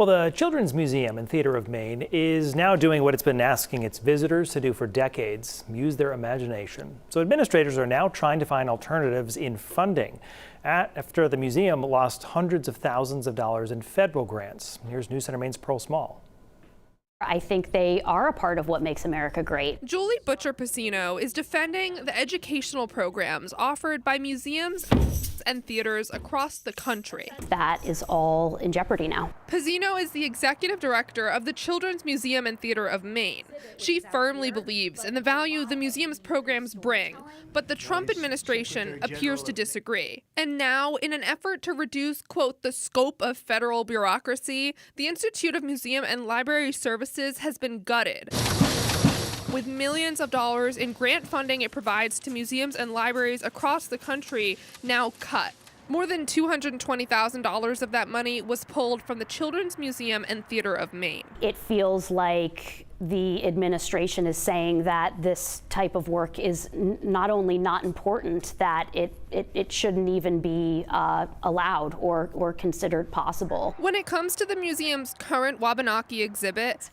Well, the Children's Museum and Theatre of Maine is now doing what it's been asking its visitors to do for decades, use their imagination. So administrators are now trying to find alternatives in funding after the museum lost hundreds of thousands of dollars in federal grants. Here's News Center Maine's Pearl Small. I think they are a part of what makes America great. Julie Butcher-Pacino is defending the educational programs offered by museums and theaters across the country. That is all in jeopardy now. Pacino is the executive director of the Children's Museum and Theatre of Maine. She firmly believes in the value the museum's programs bring, but the Trump administration appears to disagree. And now, in an effort to reduce, quote, the scope of federal bureaucracy, the Institute of Museum and Library Services has been gutted, with millions of dollars in grant funding it provides to museums and libraries across the country now cut. More than $220,000 of that money was pulled from the Children's Museum and Theatre of Maine. It feels like the administration is saying that this type of work is not only not important, that it shouldn't even be allowed or considered possible. When it comes to the museum's current Wabanaki exhibit,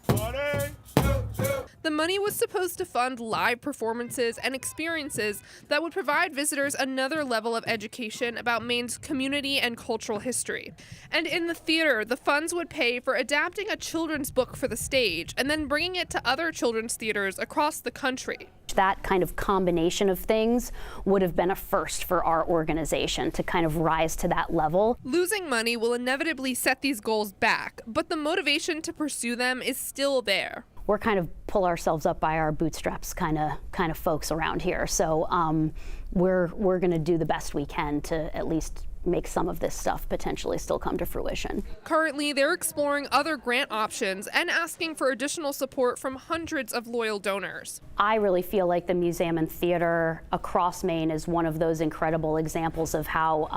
the money was supposed to fund live performances and experiences that would provide visitors another level of education about Maine's community and cultural history. And in the theater, the funds would pay for adapting a children's book for the stage and then bringing it to other children's theaters across the country. That kind of combination of things would have been a first for our organization to kind of rise to that level. Losing money will inevitably set these goals back, but the motivation to pursue them is still there. We're kind of pull ourselves up by our bootstraps kind of folks around here. So we're going to do the best we can to at least make some of this stuff potentially still come to fruition. Currently, they're exploring other grant options and asking for additional support from hundreds of loyal donors. I really feel like the museum and theater across Maine is one of those incredible examples of how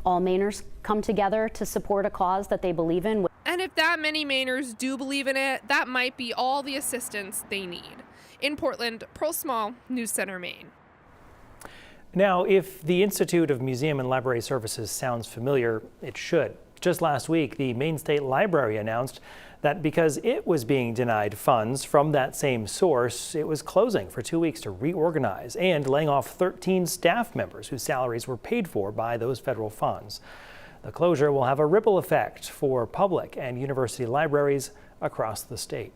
all Mainers come together to support a cause that they believe in. And if that many Mainers do believe in it, that might be all the assistance they need. In Portland, Pearl Small, News Center, Maine. Now, if the Institute of Museum and Library Services sounds familiar, it should. Just last week, the Maine State Library announced that because it was being denied funds from that same source, it was closing for 2 weeks to reorganize and laying off 13 staff members whose salaries were paid for by those federal funds. The closure will have a ripple effect for public and university libraries across the state.